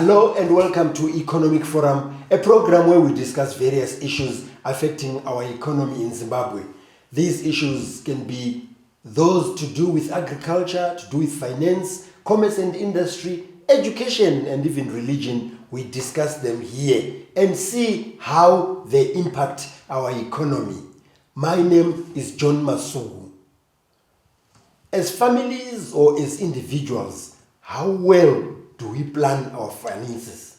Hello and welcome to Economic Forum, a program where we discuss various issues affecting our economy in Zimbabwe. These issues can be those to do with agriculture, to do with finance, commerce and industry, education and even religion. We discuss them here and see how they impact our economy. My name is John Masugu. As families or as individuals, how well do we plan our finances?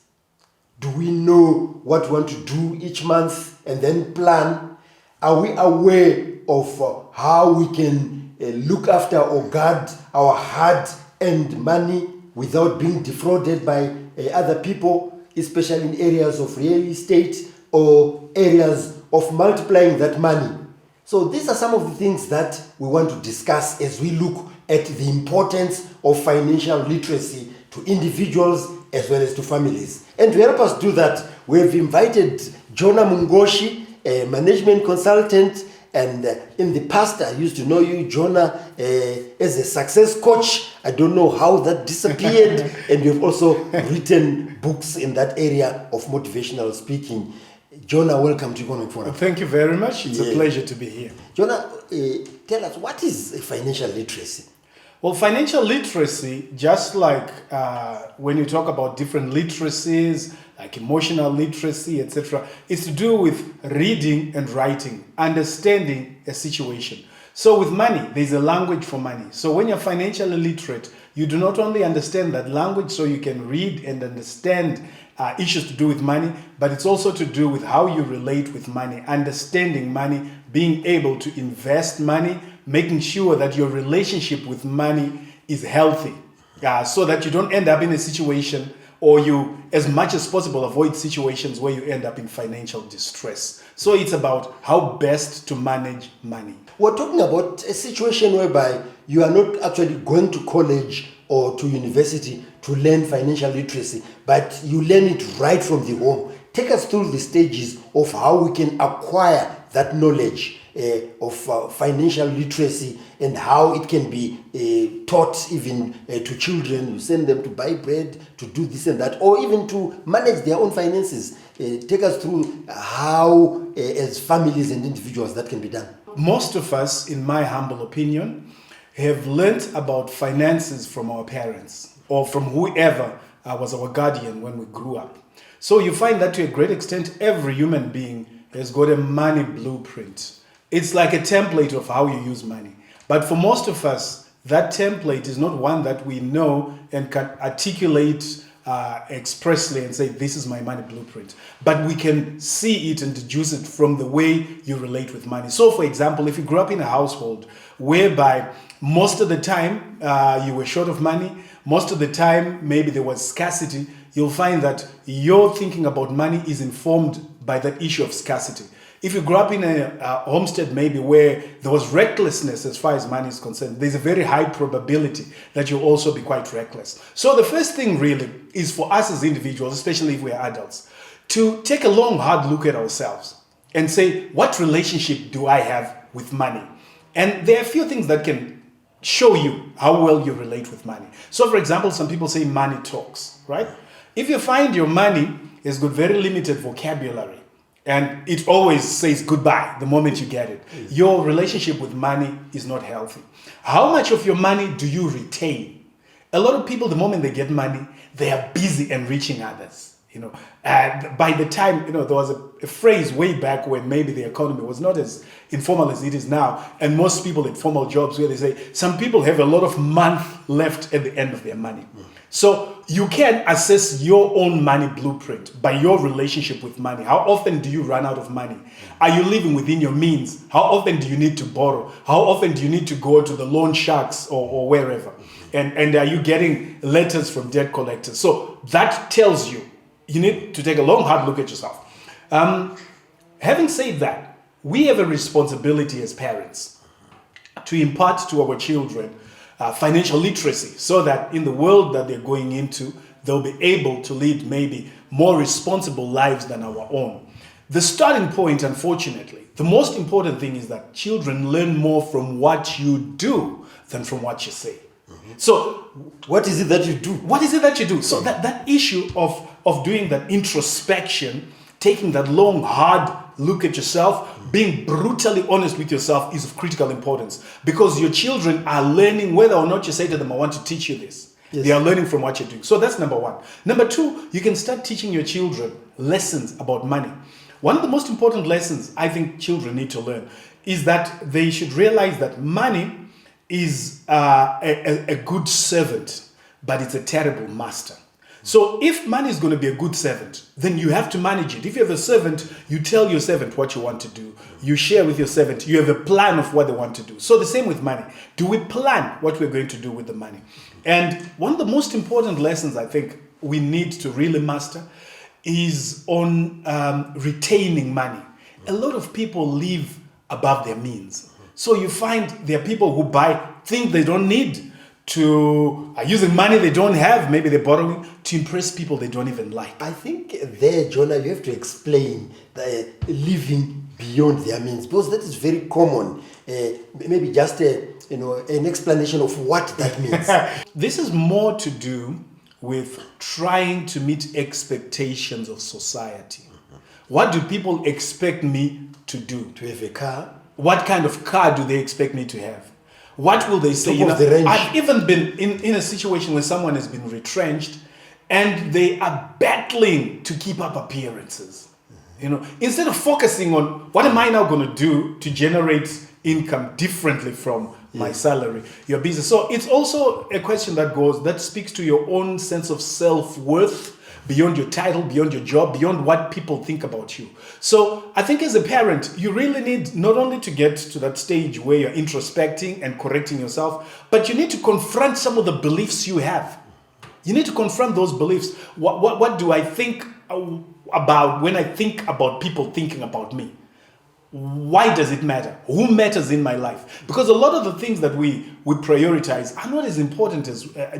Do we know what we want to do each month and then plan? Are we aware of how we can look after or guard our hard-earned money without being defrauded by other people, especially in areas of real estate or areas of multiplying that money? So these are some of the things that we want to discuss as we look at the importance of financial literacy to individuals as well as to families. And to help us do that, we have invited Jonah Mungoshi, a management consultant, and in the past I used to know you, Jonah, as a success coach. I don't know how that disappeared. And you've also written books in that area of motivational speaking. Jonah, welcome to Economic Forum. Thank you very much. It's a pleasure to be here. Jonah, tell us, what is financial literacy? Well, financial literacy, just like when you talk about different literacies, like emotional literacy, etc., is to do with reading and writing, understanding a situation. So with money, there's a language for money. So when you're financially literate, you do not only understand that language so you can read and understand issues to do with money, but it's also to do with how you relate with money, understanding money, being able to invest money, making sure that your relationship with money is healthy, so that you don't end up in a situation, or you, as much as possible, avoid situations where you end up in financial distress. So it's about how best to manage money. We're talking about a situation whereby you are not actually going to college or to university to learn financial literacy, but you learn it right from the home. Take us through the stages of how we can acquire that knowledge of financial literacy and how it can be taught even to children. You send them to buy bread, to do this and that, or even to manage their own finances. Take us through how, as families and individuals, that can be done. Most of us, in my humble opinion, have learnt about finances from our parents or from whoever was our guardian when we grew up. So you find that to a great extent, every human being has got a money blueprint. It's like a template of how you use money. But for most of us, that template is not one that we know and can articulate expressly and say, this is my money blueprint. But we can see it and deduce it from the way you relate with money. So for example, if you grew up in a household whereby most of the time you were short of money, most of the time maybe there was scarcity, you'll find that your thinking about money is informed by that issue of scarcity. If you grew up in a homestead maybe where there was recklessness as far as money is concerned, there's a very high probability that you'll also be quite reckless. So the first thing really is for us as individuals, especially if we're adults, to take a long, hard look at ourselves and say, what relationship do I have with money? And there are a few things that can show you how well you relate with money. So for example, some people say money talks, right? If you find your money has got very limited vocabulary, and it always says goodbye the moment you get it, your relationship with money is not healthy. How much of your money do you retain? A lot of people, the moment they get money, they are busy enriching others. And by the time, there was a phrase way back when maybe the economy was not as informal as it is now, and most people had formal jobs where they say, some people have a lot of month left at the end of their money. So you can assess your own money blueprint by your relationship with money. How often do you run out of money? Are you living within your means? How often do you need to borrow? How often do you need to go to the loan sharks or wherever? And are you getting letters from debt collectors? So that tells you need to take a long, hard look at yourself. Having said that, we have a responsibility as parents to impart to our children financial literacy so that in the world that they're going into, they'll be able to lead maybe more responsible lives than our own. The starting point, unfortunately, the most important thing is that children learn more from what you do than from what you say. So What is it that you do? what is it that you do? So that issue of doing that introspection, taking that long, hard look at yourself, being brutally honest with yourself is of critical importance, because your children are learning whether or not you say to them, I want to teach you this. Yes. They are learning from what you're doing. So that's number one. Number two, you can start teaching your children lessons about money. One of the most important lessons I think children need to learn is that they should realize that money is a good servant, but it's a terrible master. So if money is going to be a good servant, then you have to manage it. If you have a servant, you tell your servant what you want to do. You share with your servant. You have a plan of what they want to do. So the same with money. Do we plan what we're going to do with the money? And one of the most important lessons I think we need to really master is on retaining money. A lot of people live above their means. So you find there are people who buy things they don't need, are using money they don't have, maybe they're borrowing, to impress people they don't even like. I think there, Jonah, you have to explain the living beyond their means, because that is very common. Maybe just an explanation of what that means. This is more to do with trying to meet expectations of society. What do people expect me to do? To have a car. What kind of car do they expect me to have? What will they say? Top of the range. I've even been in a situation where someone has been retrenched and they are battling to keep up appearances. Instead of focusing on what am I now going to do to generate income differently from my salary, you're busy. So it's also a question that speaks to your own sense of self-worth, beyond your title, beyond your job, beyond what people think about you. So I think as a parent, you really need not only to get to that stage where you're introspecting and correcting yourself, but you need to confront some of the beliefs you have. You need to confront those beliefs. What do I think about when I think about people thinking about me? Why does it matter? Who matters in my life? Because a lot of the things that we prioritize are not as important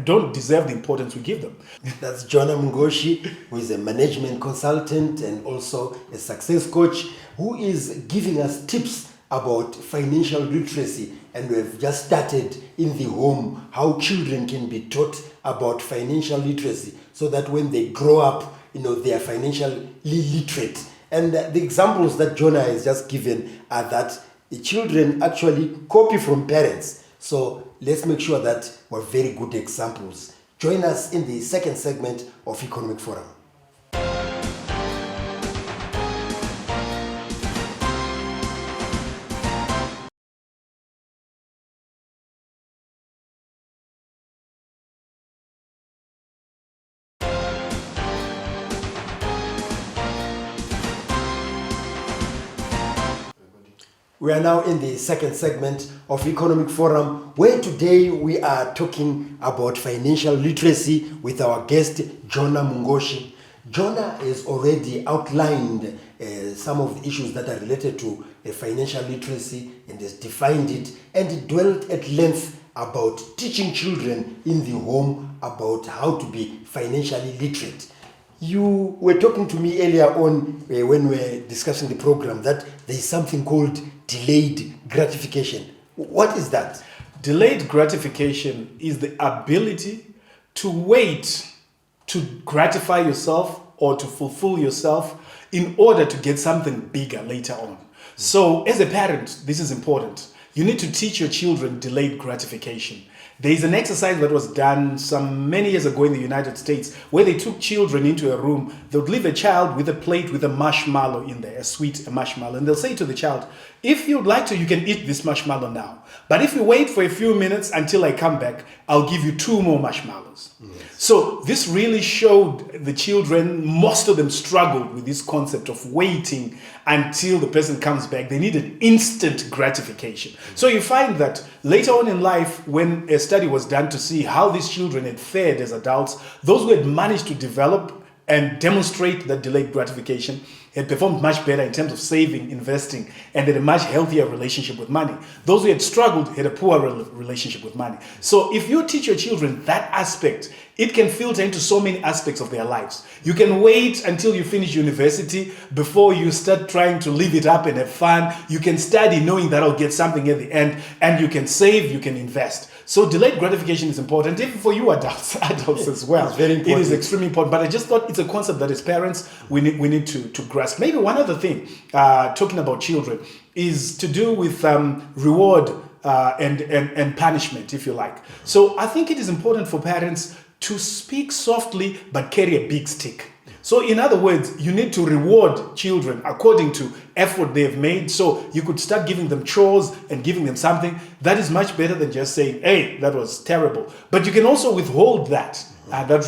don't deserve the importance we give them. That's Jonah Mungoshi, who is a management consultant and also a success coach, who is giving us tips about financial literacy. And we've just started in the home, how children can be taught about financial literacy so that when they grow up, they are financially literate. And the examples that Jonah has just given are that the children actually copy from parents. So let's make sure that we're very good examples. Join us in the second segment of Economic Forum. We are now in the second segment of Economic Forum, where today we are talking about financial literacy with our guest, Jonah Mungoshi. Jonah has already outlined some of the issues that are related to financial literacy and has defined it, and dwelt at length about teaching children in the home about how to be financially literate. You were talking to me earlier on when we were discussing the program that there is something called delayed gratification. What is that? Delayed gratification is the ability to wait to gratify yourself or to fulfill yourself in order to get something bigger later on. So as a parent, this is important. You need to teach your children delayed gratification. There is an exercise that was done many years ago in the United States where they took children into a room. They would leave a child with a plate with a marshmallow in there, a marshmallow. And they'll say to the child, if you'd like to, you can eat this marshmallow now. But if you wait for a few minutes until I come back, I'll give you 2 more marshmallows. Yes. So this really showed the children, most of them struggled with this concept of waiting until the person comes back. They needed instant gratification. So you find that later on in life, when a study was done to see how these children had fared as adults, those who had managed to develop and demonstrate that delayed gratification had performed much better in terms of saving, investing, and had a much healthier relationship with money. Those who had struggled had a poor relationship with money. So if you teach your children that aspect, it can filter into so many aspects of their lives. You can wait until you finish university before you start trying to live it up and have fun. You can study knowing that I'll get something at the end, and you can save, you can invest. So delayed gratification is important, even for you adults as well. It's very important. It is extremely important. But I just thought it's a concept that as parents we need to grasp. Maybe one other thing, talking about children, is to do with reward and punishment, if you like. So I think it is important for parents to speak softly but carry a big stick. So in other words, you need to reward children according to effort they've made. So you could start giving them chores and giving them something. That is much better than just saying, hey, that was terrible. But you can also withhold that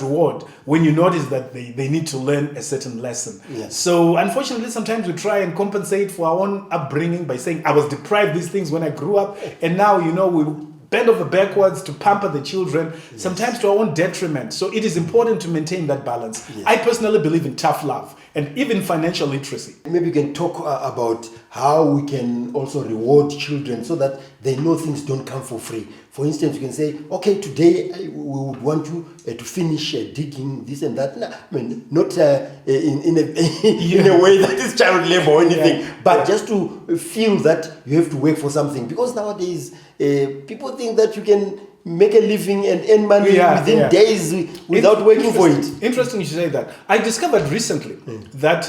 reward when you notice that they need to learn a certain lesson. Yes. So unfortunately, sometimes we try and compensate for our own upbringing by saying, I was deprived these things when I grew up. And now, we bend over backwards to pamper the children, sometimes to our own detriment. So it is important to maintain that balance. Yes. I personally believe in tough love and even financial literacy. Maybe we can talk about how we can also reward children so that they know things don't come for free. For instance, you can say, okay, today we would want you to finish digging this and that. No, I mean, not in a way that is child labor or anything, but just to feel that you have to work for something. Because nowadays, people think that you can make a living and earn money within days without working for it. Interesting you should say that. I discovered recently that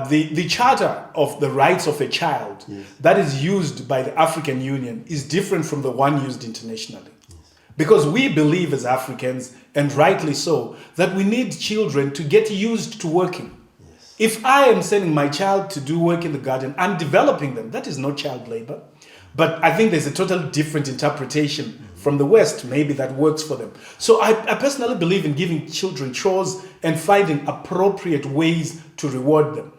the Charter of the Rights of a Child that is used by the African Union is different from the one used internationally. Because we believe as Africans, and rightly so, that we need children to get used to working. If I am sending my child to do work in the garden, I'm developing them. That is not child labor. But I think there's a totally different interpretation from the West, maybe, that works for them. So I personally believe in giving children chores and finding appropriate ways to reward them.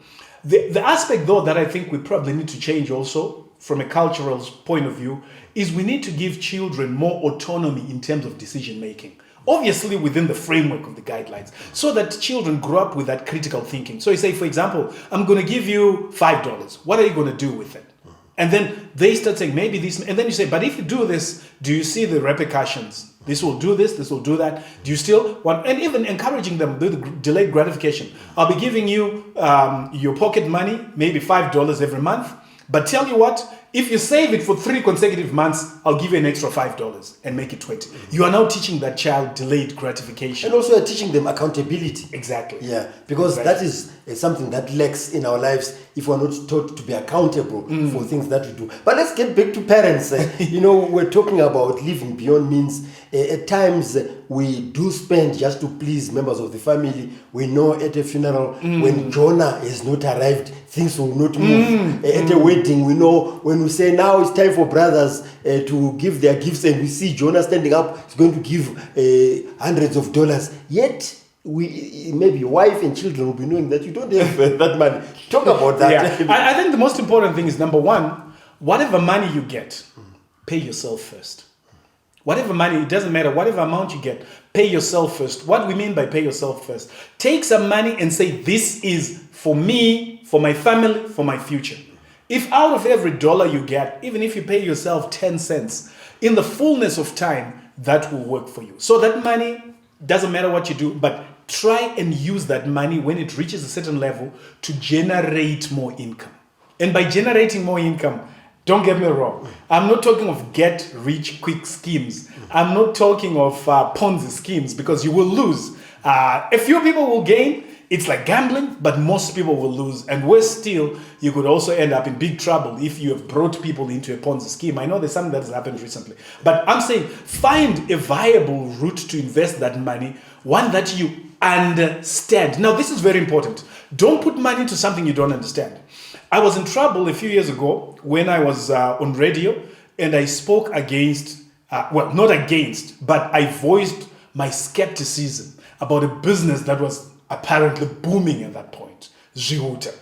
The aspect, though, that I think we probably need to change also from a cultural point of view is we need to give children more autonomy in terms of decision making. Obviously within the framework of the guidelines, so that children grow up with that critical thinking. So you say, for example, I'm going to give you $5. What are you going to do with it? And then they start saying, maybe this, and then you say, but if you do this, do you see the repercussions? This will do this will do that. Do you still want, and even encouraging them with the delayed gratification. I'll be giving you your pocket money, maybe $5 every month, but tell you what, if you save it for 3 consecutive months, I'll give you an extra $5 and make it 20. You are now teaching that child delayed gratification. And also teaching them accountability. Exactly. Yeah, because that is something that lacks in our lives if we're not taught to be accountable for things that we do. But let's get back to parents. We're talking about living beyond means. At times, we do spend just to please members of the family. We know at a funeral, when Jonah has not arrived, things will not move. At a wedding, we know when we say now it's time for brothers to give their gifts, and we see Jonah standing up, he's going to give hundreds of dollars. Yet, maybe your wife and children will be knowing that you don't have that money. Talk about that. Yeah. I think the most important thing is, number one, whatever money you get, pay yourself first. Whatever money, it doesn't matter, whatever amount you get, pay yourself first. What we mean by pay yourself first? Take some money and say, this is for me, for my family, for my future. If out of every dollar you get, even if you pay yourself 10 cents, in the fullness of time, that will work for you. So that money, doesn't matter what you do, but try and use that money when it reaches a certain level to generate more income. And by generating more income, don't get me wrong, I'm not talking of get rich quick schemes. I'm not talking of Ponzi schemes, because you will lose. A few people will gain. It's like gambling, but most people will lose. And worse still, you could also end up in big trouble if you have brought people into a Ponzi scheme. I know there's something that has happened recently. But I'm saying find a viable route to invest that money, one that you understand. Now, this is very important. Don't put money into something you don't understand. I was in trouble a few years ago when I was on radio, and I spoke against, not against, but I voiced my skepticism about a business that was apparently booming at that point, Zihuta.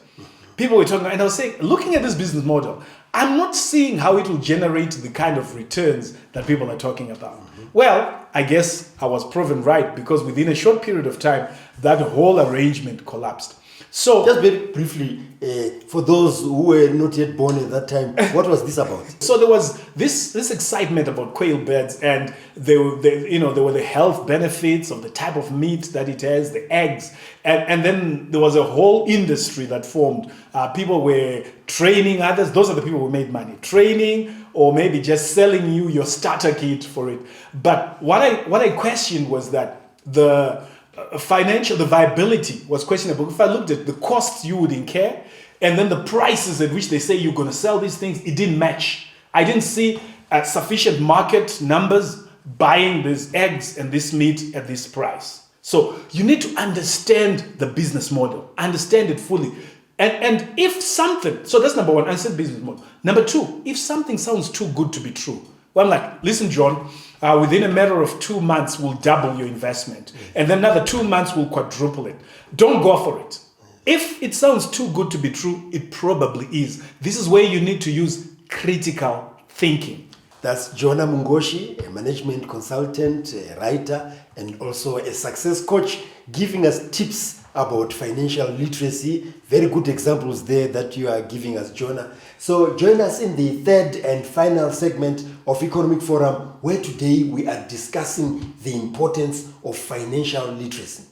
People were talking, and I was saying, looking at this business model, I'm not seeing how it will generate the kind of returns that people are talking about. Well, I guess I was proven right, because within a short period of time, that whole arrangement collapsed. So Just very briefly, for those who were not yet born at that time, what was this about? So there was this excitement about quail birds, and there were the health benefits of the type of meat that it has, the eggs, and then there was a whole industry that formed. People were training others. Those are the people who made money, training or maybe just selling you your starter kit for it. But what I questioned was that the viability was questionable. If I looked at the costs you would incur and then the prices at which they say you're going to sell these things, it didn't match. I didn't see sufficient market numbers buying these eggs and this meat at this price. So you need to understand the business model, understand it fully. And if something, so that's number one, understand business model. Number two, if something sounds too good to be true, well, I'm like, listen, John, within a matter of 2 months, we'll double your investment. And then another 2 months, we'll quadruple it. Don't go for it. If it sounds too good to be true, it probably is. This is where you need to use critical thinking. That's Jonah Mungoshi, a management consultant, a writer, and also a success coach, giving us tips about financial literacy. Very good examples there that you are giving us, Jonah. So join us in the third and final segment of Economic Forum, where today we are discussing the importance of financial literacy.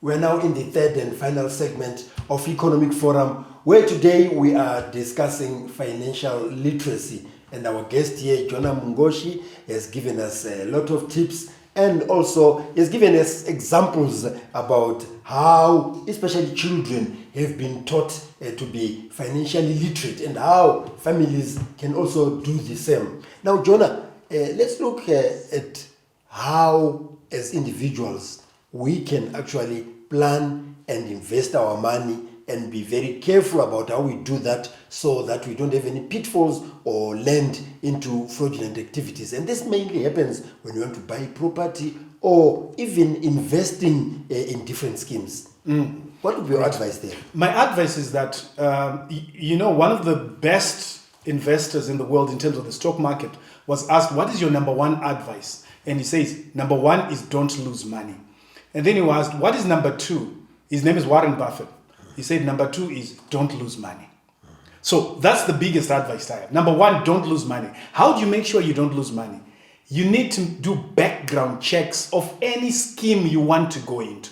We're now in the third and final segment of Economic Forum, where today we are discussing financial literacy. And our guest here, Jonah Mungoshi, has given us a lot of tips and also has given us examples about how, especially children, have been taught to be financially literate and how families can also do the same. Now, Jonah, let's look at how, as individuals, we can actually plan and invest our money and be very careful about how we do that so that we don't have any pitfalls or land into fraudulent activities. And this mainly happens when you want to buy property or even investing in different schemes. What would be your advice there? My advice is that, one of the best investors in the world in terms of the stock market was asked, what is your number one advice? And he says, number one is don't lose money. And then he was asked, what is number two? His name is Warren Buffett. He said, number two is don't lose money. So that's the biggest advice I have. Number one, don't lose money. How do you make sure you don't lose money? You need to do background checks of any scheme you want to go into.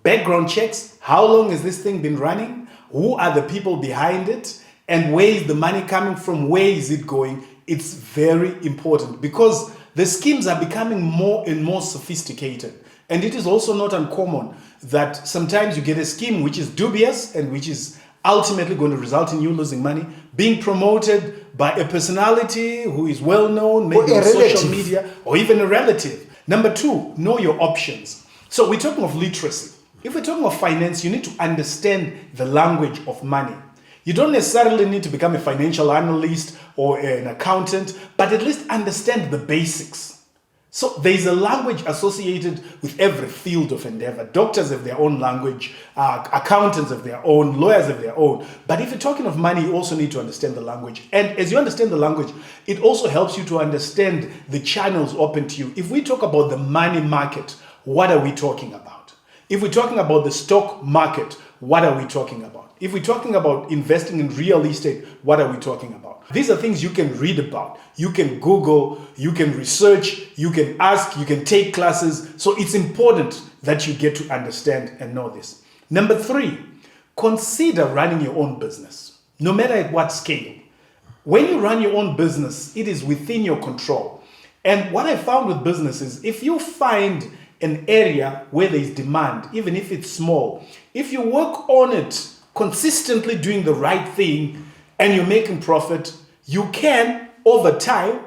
Background checks, how long has this thing been running? Who are the people behind it? And where is the money coming from? Where is it going? It's very important because the schemes are becoming more and more sophisticated. And it is also not uncommon that sometimes you get a scheme which is dubious and which is ultimately going to result in you losing money, being promoted by a personality who is well known, maybe on social media, or even a relative. Number two, know your options. So we're talking of literacy. If we're talking of finance, you need to understand the language of money. You don't necessarily need to become a financial analyst or an accountant, but at least understand the basics. So there's a language associated with every field of endeavor. Doctors have their own language, accountants have their own, lawyers have their own. But if you're talking of money, you also need to understand the language. And as you understand the language, it also helps you to understand the channels open to you. If we talk about the money market, what are we talking about? If we're talking about the stock market, what are we talking about? If we're talking about investing in real estate, what are we talking about? These are things you can read about. You can Google, you can research, you can ask, you can take classes. So it's important that you get to understand and know this. Number three, consider running your own business, no matter at what scale. When you run your own business, it is within your control. And what I found with business is if you find an area where there is demand, even if it's small, if you work on it consistently doing the right thing and you're making profit, you can, over time,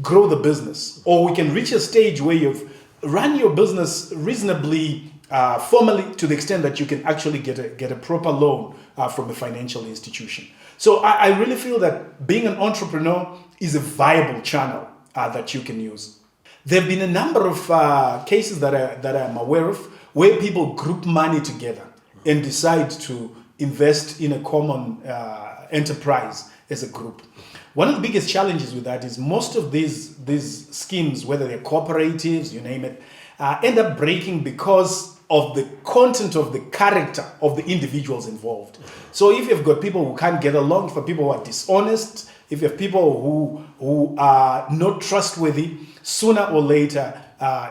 grow the business. Or we can reach a stage where you've run your business reasonably formally to the extent that you can actually get a proper loan from a financial institution. So I really feel that being an entrepreneur is a viable channel that you can use. There have been a number of cases that I'm aware of where people group money together and decide to invest in a common enterprise as a group. One of the biggest challenges with that is most of these schemes, whether they're cooperatives, you name it, end up breaking because of the content of the character of the individuals involved. So if you've got people who can't get along, if you have people who are dishonest, if you have people who are not trustworthy, sooner or later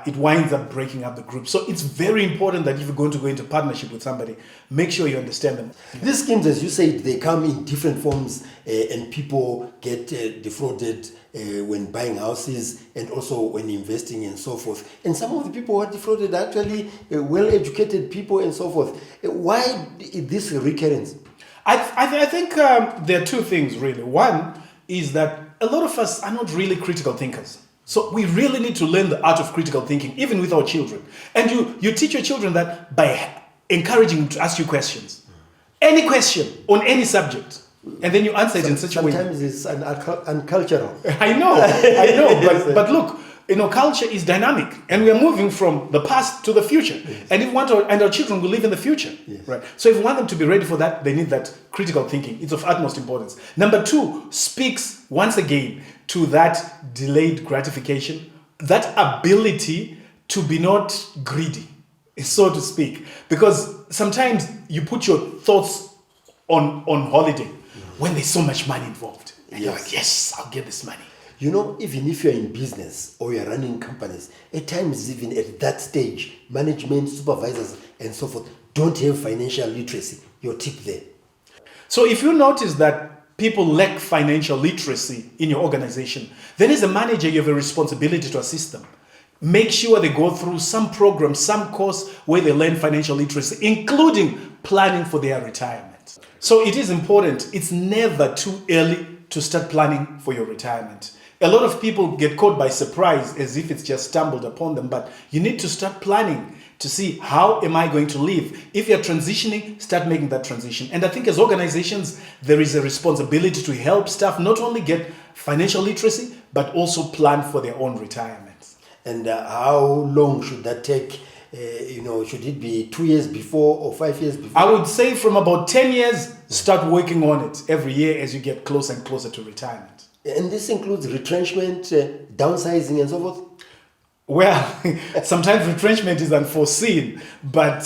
it winds up breaking up the group. So it's very important that if you're going to go into partnership with somebody, make sure you understand them. These schemes, as you said, they come in different forms, and people get defrauded when buying houses and also when investing and so forth. And some of the people who are defrauded are actually well-educated people and so forth. Why this recurrence? I think there are two things really. One is that a lot of us are not really critical thinkers. So we really need to learn the art of critical thinking, even with our children. And you teach your children that by encouraging them to ask you questions. Any question on any subject. And then you answer it in such a way. Sometimes it's uncultural. I know. But look, culture is dynamic, and we are moving from the past to the future. Yes. And if we want our children will live in the future, yes. Right? So if we want them to be ready for that, they need that critical thinking. It's of utmost importance. Number two, speaks once again to that delayed gratification, that ability to be not greedy, so to speak. Because sometimes you put your thoughts on holiday when there's so much money involved. And you're like, yes, I'll get this money. Even if you're in business or you're running companies, at times even at that stage, management, supervisors, and so forth don't have financial literacy. Your tip there. So if you notice that people lack financial literacy in your organization, then as a manager, you have a responsibility to assist them. Make sure they go through some program, some course where they learn financial literacy, including planning for their retirement. So it is important. It's never too early to start planning for your retirement. A lot of people get caught by surprise as if it's just stumbled upon them, but you need to start planning to see how am I going to live. If you're transitioning, start making that transition. And I think as organizations, there is a responsibility to help staff not only get financial literacy, but also plan for their own retirement. And how long should that take? Should it be 2 years before or 5 years before? I would say from about 10 years, start working on it every year as you get closer and closer to retirement. And this includes retrenchment, downsizing and so forth? Well, sometimes retrenchment is unforeseen, but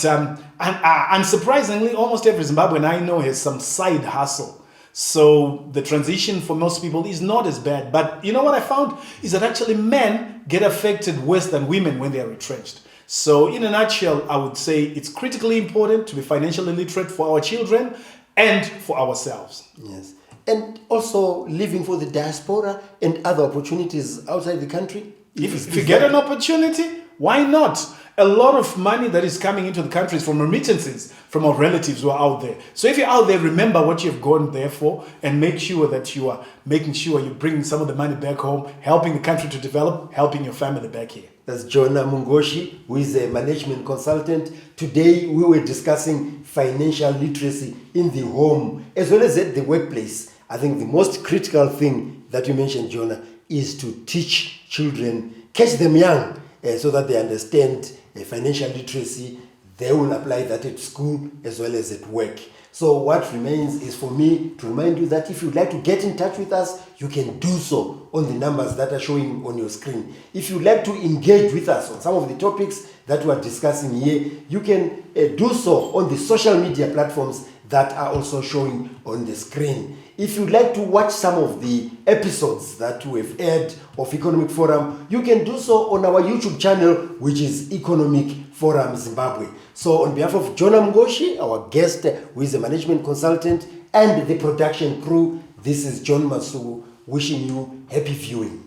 unsurprisingly, almost every Zimbabwean I know has some side hustle. So the transition for most people is not as bad. But you know what I found is that actually men get affected worse than women when they are retrenched. So in a nutshell, I would say it's critically important to be financially literate for our children and for ourselves. Yes. And also living for the diaspora and other opportunities outside the country. If you get an opportunity, why not? A lot of money that is coming into the country is from remittances from our relatives who are out there. So if you're out there, remember what you've gone there for and make sure that you are making sure you bring some of the money back home, helping the country to develop, helping your family back here. That's Jonah Mungoshi, who is a management consultant. Today we were discussing financial literacy in the home as well as at the workplace. I think the most critical thing that you mentioned, Jonah, is to teach children, catch them young, so that they understand financial literacy. They will apply that at school as well as at work. So what remains is for me to remind you that if you'd like to get in touch with us, you can do so on the numbers that are showing on your screen. If you'd like to engage with us on some of the topics that we are discussing here, you can do so on the social media platforms that are also showing on the screen. If you'd like to watch some of the episodes that we've aired of Economic Forum, you can do so on our YouTube channel, which is Economic Forum Zimbabwe. So on behalf of Jonah Mungoshi, our guest, who is a management consultant, and the production crew, this is John Masu wishing you happy viewing.